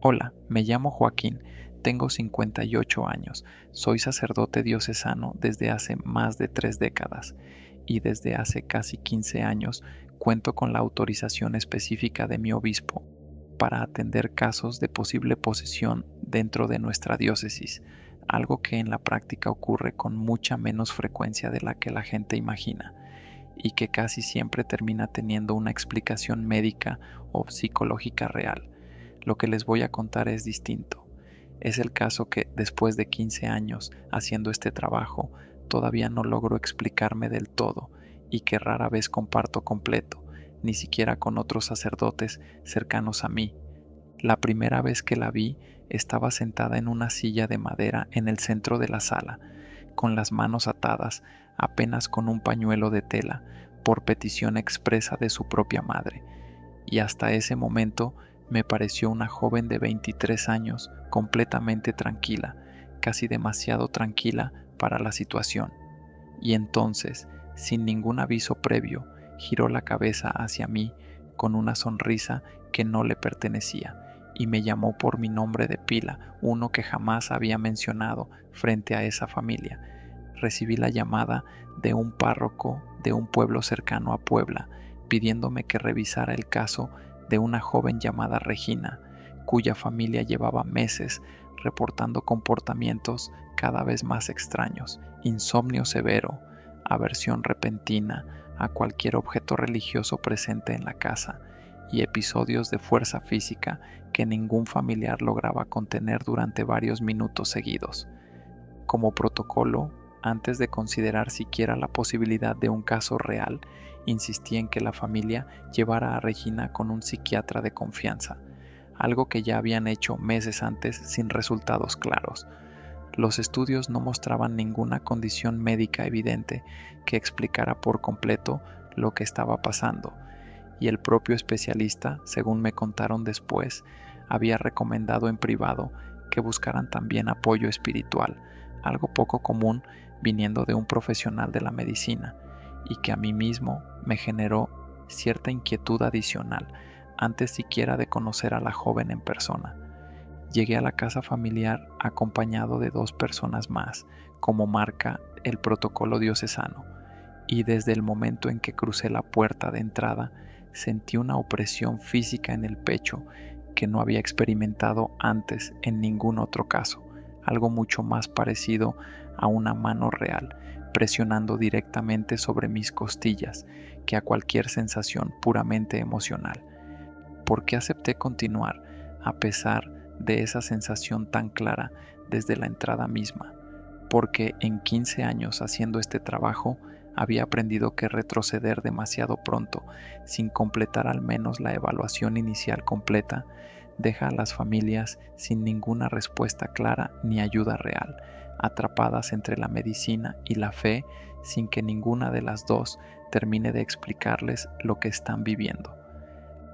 Hola, me llamo Joaquín, tengo 58 años, soy sacerdote diocesano desde hace más de 3 décadas y desde hace casi 15 años cuento con la autorización específica de mi obispo para atender casos de posible posesión dentro de nuestra diócesis, algo que en la práctica ocurre con mucha menos frecuencia de la que la gente imagina y que casi siempre termina teniendo una explicación médica o psicológica real. Lo que les voy a contar es distinto. Es el caso que, después de 15 años haciendo este trabajo, todavía no logro explicarme del todo y que rara vez comparto completo, ni siquiera con otros sacerdotes cercanos a mí. La primera vez que la vi, estaba sentada en una silla de madera en el centro de la sala, con las manos atadas, apenas con un pañuelo de tela, por petición expresa de su propia madre, y hasta ese momento me pareció una joven de 23 años, completamente tranquila, casi demasiado tranquila para la situación. Y entonces, sin ningún aviso previo, giró la cabeza hacia mí con una sonrisa que no le pertenecía y me llamó por mi nombre de pila, uno que jamás había mencionado frente a esa familia. Recibí la llamada de un párroco de un pueblo cercano a Puebla, pidiéndome que revisara el caso de una joven llamada Regina, cuya familia llevaba meses reportando comportamientos cada vez más extraños, insomnio severo, aversión repentina a cualquier objeto religioso presente en la casa y episodios de fuerza física que ningún familiar lograba contener durante varios minutos seguidos. Como protocolo, antes de considerar siquiera la posibilidad de un caso real, insistí en que la familia llevara a Regina con un psiquiatra de confianza, algo que ya habían hecho meses antes sin resultados claros. Los estudios no mostraban ninguna condición médica evidente que explicara por completo lo que estaba pasando, y el propio especialista, según me contaron después, había recomendado en privado que buscaran también apoyo espiritual, algo poco común viniendo de un profesional de la medicina, y que a mí mismo me generó cierta inquietud adicional antes siquiera de conocer a la joven en persona. Llegué a la casa familiar acompañado de 2 personas más, como marca el protocolo diocesano, y desde el momento en que crucé la puerta de entrada, sentí una opresión física en el pecho que no había experimentado antes en ningún otro caso, algo mucho más parecido a una mano real, presionando directamente sobre mis costillas que a cualquier sensación puramente emocional. ¿Por qué acepté continuar a pesar de esa sensación tan clara desde la entrada misma? Porque en 15 años haciendo este trabajo había aprendido que retroceder demasiado pronto, sin completar al menos la evaluación inicial completa, deja a las familias sin ninguna respuesta clara ni ayuda real, atrapadas entre la medicina y la fe sin que ninguna de las dos termine de explicarles lo que están viviendo.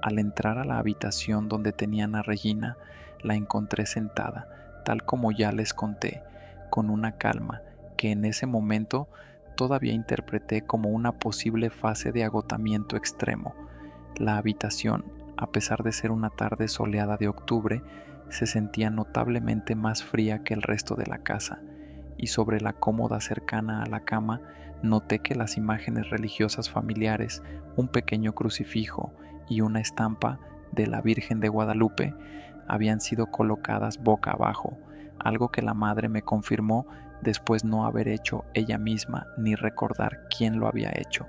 Al entrar a la habitación donde tenían a Regina, la encontré sentada, tal como ya les conté, con una calma que en ese momento todavía interpreté como una posible fase de agotamiento extremo. La habitación, a pesar de ser una tarde soleada de octubre, se sentía notablemente más fría que el resto de la casa, y sobre la cómoda cercana a la cama noté que las imágenes religiosas familiares, un pequeño crucifijo y una estampa de la Virgen de Guadalupe habían sido colocadas boca abajo, algo que la madre me confirmó después no haber hecho ella misma ni recordar quién lo había hecho.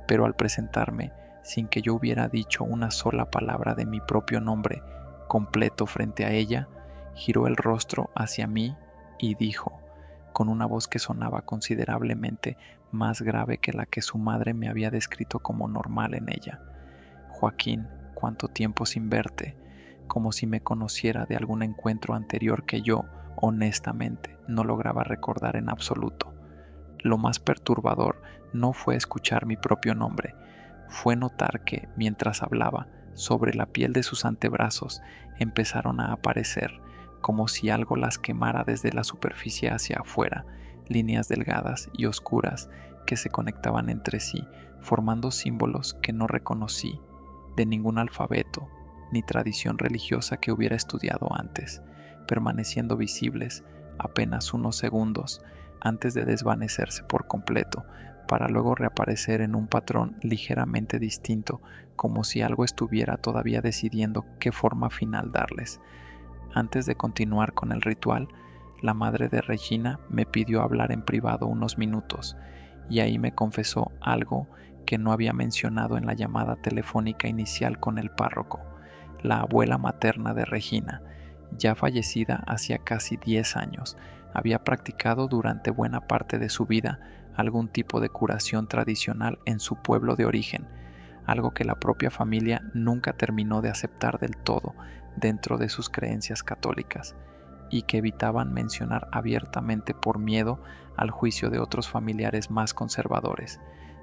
Pero al presentarme, sin que yo hubiera dicho una sola palabra de mi propio nombre completo frente a ella, giró el rostro hacia mí y dijo, con una voz que sonaba considerablemente más grave que la que su madre me había descrito como normal en ella: Joaquín, cuánto tiempo sin verte, como si me conociera de algún encuentro anterior que yo, honestamente, no lograba recordar en absoluto. Lo más perturbador no fue escuchar mi propio nombre, fue notar que, mientras hablaba, sobre la piel de sus antebrazos empezaron a aparecer, como si algo las quemara desde la superficie hacia afuera, líneas delgadas y oscuras que se conectaban entre sí, formando símbolos que no reconocí, de ningún alfabeto, ni tradición religiosa que hubiera estudiado antes, permaneciendo visibles apenas unos segundos antes de desvanecerse por completo, para luego reaparecer en un patrón ligeramente distinto, como si algo estuviera todavía decidiendo qué forma final darles. Antes de continuar con el ritual, la madre de Regina me pidió hablar en privado unos minutos, y ahí me confesó algo que no había mencionado en la llamada telefónica inicial con el párroco. La abuela materna de Regina, ya fallecida hacía casi 10 años, había practicado durante buena parte de su vida algún tipo de curación tradicional en su pueblo de origen, algo que la propia familia nunca terminó de aceptar del todo dentro de sus creencias católicas, y que evitaban mencionar abiertamente por miedo al juicio de otros familiares más conservadores.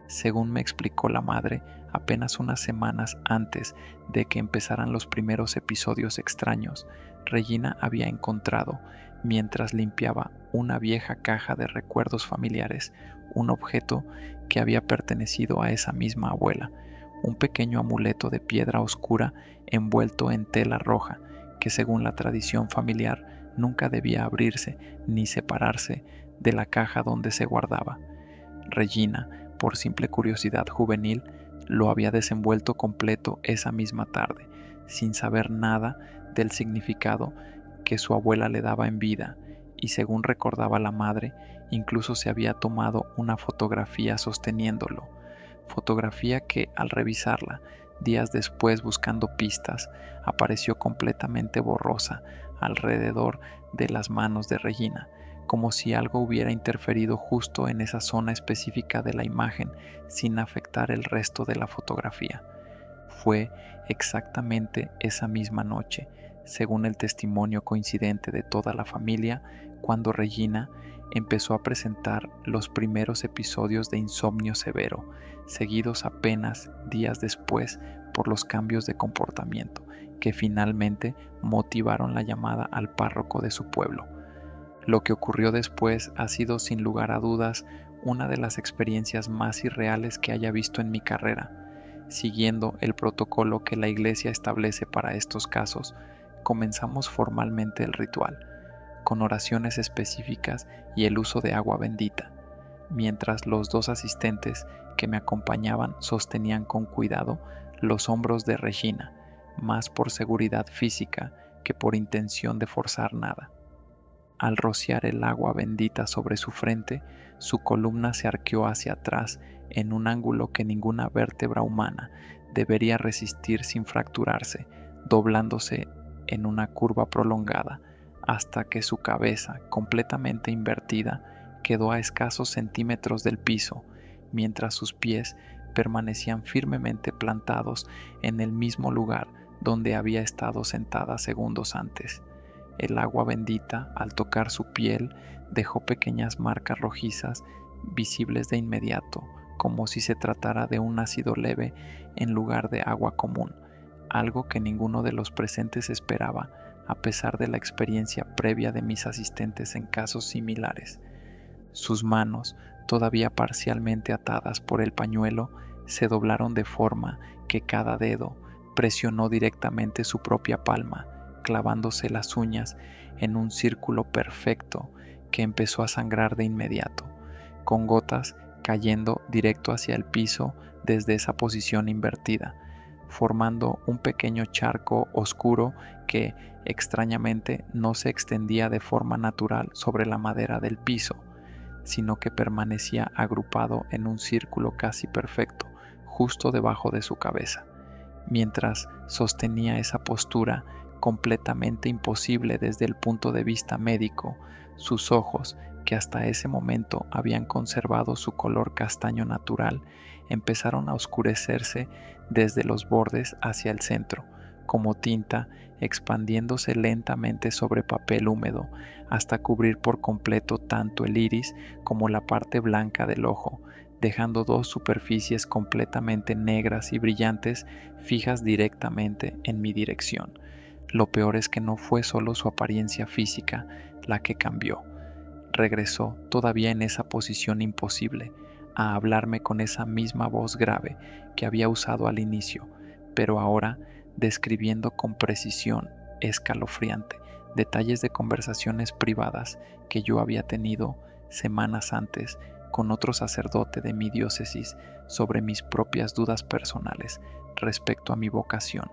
Según me explicó la madre, apenas unas semanas antes de que empezaran los primeros episodios extraños, Regina había encontrado, mientras limpiaba una vieja caja de recuerdos familiares, un objeto que había pertenecido a esa misma abuela, un pequeño amuleto de piedra oscura envuelto en tela roja, que según la tradición familiar nunca debía abrirse ni separarse de la caja donde se guardaba. Regina, por simple curiosidad juvenil, lo había desenvuelto completo esa misma tarde, sin saber nada del significado que su abuela le daba en vida, y según recordaba la madre, incluso se había tomado una fotografía sosteniéndolo, fotografía que, al revisarla, días después buscando pistas, apareció completamente borrosa alrededor de las manos de Regina, como si algo hubiera interferido justo en esa zona específica de la imagen sin afectar el resto de la fotografía. Fue exactamente esa misma noche, según el testimonio coincidente de toda la familia, cuando Regina empezó a presentar los primeros episodios de insomnio severo, seguidos apenas días después por los cambios de comportamiento que finalmente motivaron la llamada al párroco de su pueblo. Lo que ocurrió después ha sido sin lugar a dudas una de las experiencias más irreales que haya visto en mi carrera. Siguiendo el protocolo que la Iglesia establece para estos casos, comenzamos formalmente el ritual, con oraciones específicas y el uso de agua bendita, mientras los dos asistentes que me acompañaban sostenían con cuidado los hombros de Regina, más por seguridad física que por intención de forzar nada. Al rociar el agua bendita sobre su frente, su columna se arqueó hacia atrás en un ángulo que ninguna vértebra humana debería resistir sin fracturarse, doblándose en una curva prolongada, hasta que su cabeza, completamente invertida, quedó a escasos centímetros del piso, mientras sus pies permanecían firmemente plantados en el mismo lugar donde había estado sentada segundos antes. El agua bendita, al tocar su piel, dejó pequeñas marcas rojizas visibles de inmediato, como si se tratara de un ácido leve en lugar de agua común, algo que ninguno de los presentes esperaba, a pesar de la experiencia previa de mis asistentes en casos similares. Sus manos, todavía parcialmente atadas por el pañuelo, se doblaron de forma que cada dedo presionó directamente su propia palma, clavándose las uñas en un círculo perfecto que empezó a sangrar de inmediato, con gotas cayendo directo hacia el piso desde esa posición invertida, formando un pequeño charco oscuro que, extrañamente, no se extendía de forma natural sobre la madera del piso, sino que permanecía agrupado en un círculo casi perfecto, justo debajo de su cabeza. Mientras sostenía esa postura completamente imposible desde el punto de vista médico, sus ojos, que hasta ese momento habían conservado su color castaño natural, empezaron a oscurecerse desde los bordes hacia el centro, como tinta expandiéndose lentamente sobre papel húmedo hasta cubrir por completo tanto el iris como la parte blanca del ojo, dejando dos superficies completamente negras y brillantes fijas directamente en mi dirección. Lo peor es que no fue solo su apariencia física la que cambió. Regresó, todavía en esa posición imposible, a hablarme con esa misma voz grave que había usado al inicio, pero ahora describiendo con precisión escalofriante detalles de conversaciones privadas que yo había tenido semanas antes con otro sacerdote de mi diócesis sobre mis propias dudas personales respecto a mi vocación,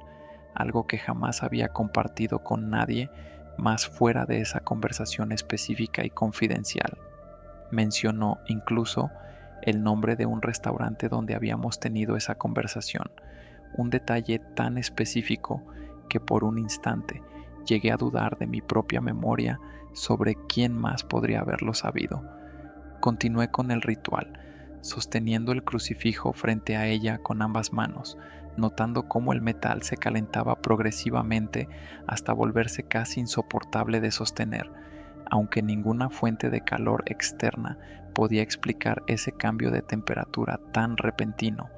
algo que jamás había compartido con nadie más fuera de esa conversación específica y confidencial. Mencionó incluso el nombre de un restaurante donde habíamos tenido esa conversación, un detalle tan específico que por un instante llegué a dudar de mi propia memoria sobre quién más podría haberlo sabido. Continué con el ritual, sosteniendo el crucifijo frente a ella con ambas manos, notando cómo el metal se calentaba progresivamente hasta volverse casi insoportable de sostener, aunque ninguna fuente de calor externa podía explicar ese cambio de temperatura tan repentino,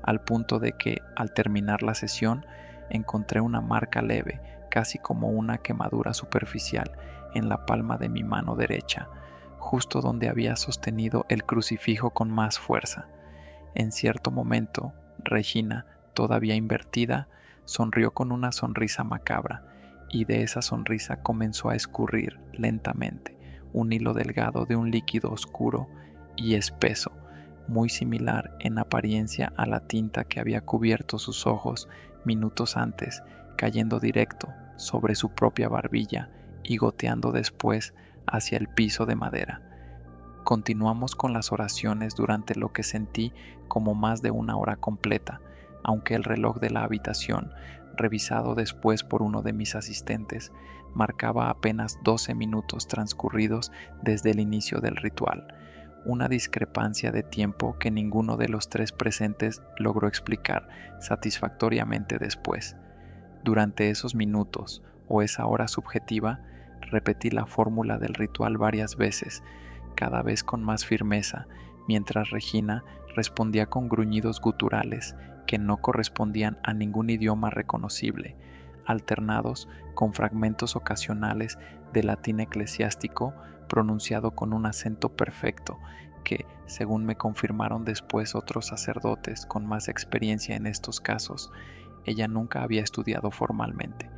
al punto de que, al terminar la sesión, encontré una marca leve, casi como una quemadura superficial, en la palma de mi mano derecha, justo donde había sostenido el crucifijo con más fuerza. En cierto momento, Regina, todavía invertida, sonrió con una sonrisa macabra, y de esa sonrisa comenzó a escurrir lentamente un hilo delgado de un líquido oscuro y espeso, muy similar en apariencia a la tinta que había cubierto sus ojos minutos antes, cayendo directo sobre su propia barbilla y goteando después hacia el piso de madera. Continuamos con las oraciones durante lo que sentí como más de una hora completa, aunque el reloj de la habitación, revisado después por uno de mis asistentes, marcaba apenas 12 minutos transcurridos desde el inicio del ritual, una discrepancia de tiempo que ninguno de los tres presentes logró explicar satisfactoriamente después. Durante esos minutos, o esa hora subjetiva, repetí la fórmula del ritual varias veces, cada vez con más firmeza, mientras Regina respondía con gruñidos guturales que no correspondían a ningún idioma reconocible, alternados con fragmentos ocasionales de latín eclesiástico pronunciado con un acento perfecto que, según me confirmaron después otros sacerdotes con más experiencia en estos casos, ella nunca había estudiado formalmente.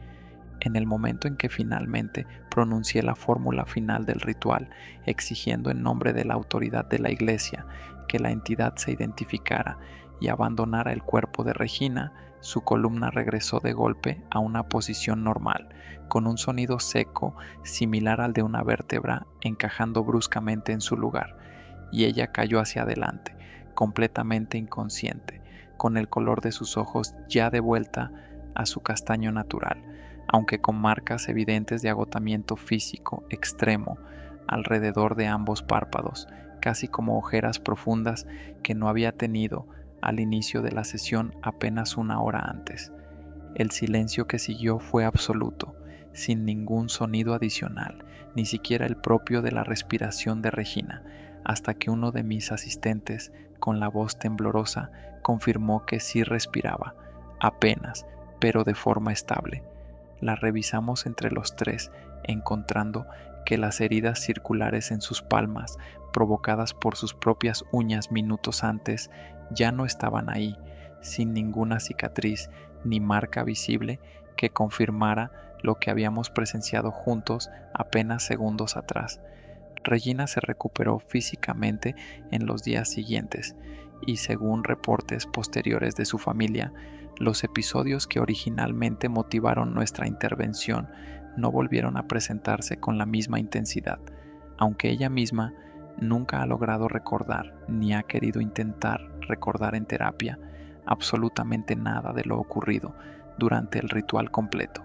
En el momento en que finalmente pronuncié la fórmula final del ritual, exigiendo en nombre de la autoridad de la Iglesia que la entidad se identificara y abandonara el cuerpo de Regina, su columna regresó de golpe a una posición normal, con un sonido seco similar al de una vértebra encajando bruscamente en su lugar, y ella cayó hacia adelante, completamente inconsciente, con el color de sus ojos ya de vuelta a su castaño natural, aunque con marcas evidentes de agotamiento físico extremo alrededor de ambos párpados, casi como ojeras profundas que no había tenido al inicio de la sesión apenas una hora antes. El silencio que siguió fue absoluto, sin ningún sonido adicional, ni siquiera el propio de la respiración de Regina, hasta que uno de mis asistentes, con la voz temblorosa, confirmó que sí respiraba, apenas, pero de forma estable. La revisamos entre los tres, encontrando que las heridas circulares en sus palmas, provocadas por sus propias uñas minutos antes, ya no estaban ahí, sin ninguna cicatriz ni marca visible que confirmara lo que habíamos presenciado juntos apenas segundos atrás. Regina se recuperó físicamente en los días siguientes y, según reportes posteriores de su familia, los episodios que originalmente motivaron nuestra intervención no volvieron a presentarse con la misma intensidad, aunque ella misma nunca ha logrado recordar ni ha querido intentar recordar en terapia absolutamente nada de lo ocurrido durante el ritual completo.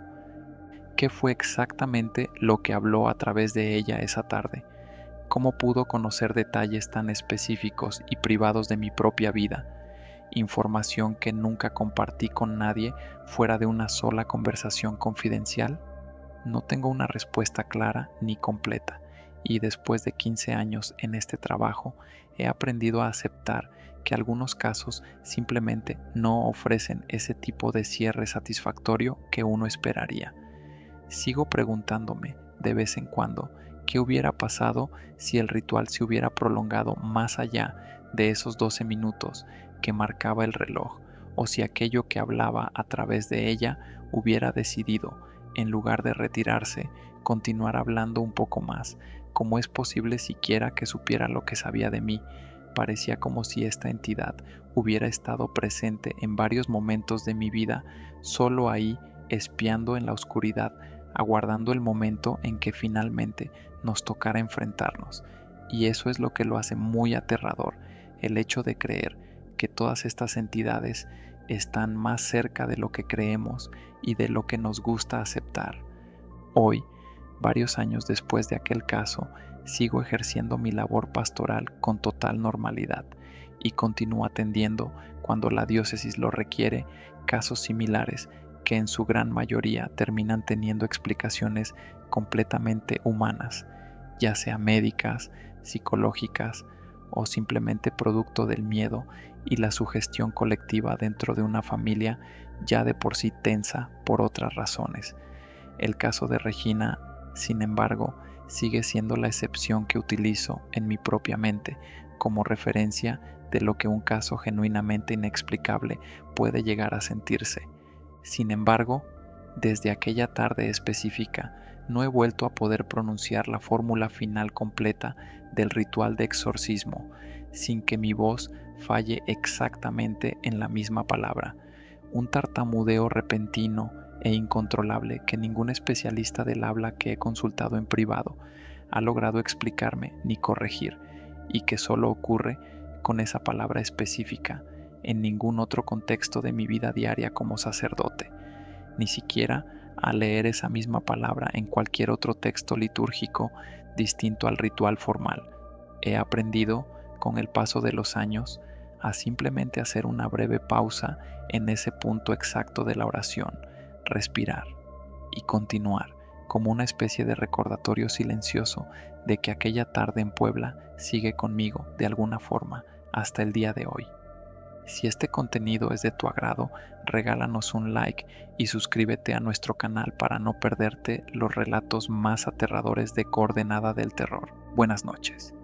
¿Qué fue exactamente lo que habló a través de ella esa tarde? ¿Cómo pudo conocer detalles tan específicos y privados de mi propia vida? Información que nunca compartí con nadie fuera de una sola conversación confidencial. No tengo una respuesta clara ni completa, y después de 15 años en este trabajo he aprendido a aceptar que algunos casos simplemente no ofrecen ese tipo de cierre satisfactorio que uno esperaría. Sigo preguntándome de vez en cuando qué hubiera pasado si el ritual se hubiera prolongado más allá de esos 12 minutos que marcaba el reloj, o si aquello que hablaba a través de ella hubiera decidido, en lugar de retirarse, continuar hablando un poco más. ¿Cómo es posible siquiera que supiera lo que sabía de mí? Parecía como si esta entidad hubiera estado presente en varios momentos de mi vida, solo ahí, espiando en la oscuridad, aguardando el momento en que finalmente nos tocara enfrentarnos. Y eso es lo que lo hace muy aterrador, el hecho de creer que todas estas entidades están más cerca de lo que creemos y de lo que nos gusta aceptar. Hoy, varios años después de aquel caso, sigo ejerciendo mi labor pastoral con total normalidad y continúo atendiendo, cuando la diócesis lo requiere, casos similares que en su gran mayoría terminan teniendo explicaciones completamente humanas, ya sea médicas, psicológicas o simplemente producto del miedo y la sugestión colectiva dentro de una familia ya de por sí tensa por otras razones. El caso de Regina, sin embargo, sigue siendo la excepción que utilizo en mi propia mente como referencia de lo que un caso genuinamente inexplicable puede llegar a sentirse. Sin embargo, desde aquella tarde específica, no he vuelto a poder pronunciar la fórmula final completa del ritual de exorcismo, sin que mi voz falle exactamente en la misma palabra. Un tartamudeo repentino e incontrolable que ningún especialista del habla que he consultado en privado ha logrado explicarme ni corregir, y que solo ocurre con esa palabra específica en ningún otro contexto de mi vida diaria como sacerdote, ni siquiera al leer esa misma palabra en cualquier otro texto litúrgico distinto al ritual formal. He aprendido, con el paso de los años, a simplemente hacer una breve pausa en ese punto exacto de la oración, respirar y continuar, como una especie de recordatorio silencioso de que aquella tarde en Puebla sigue conmigo de alguna forma hasta el día de hoy. Si este contenido es de tu agrado, regálanos un like y suscríbete a nuestro canal para no perderte los relatos más aterradores de Coordenada del Terror. Buenas noches.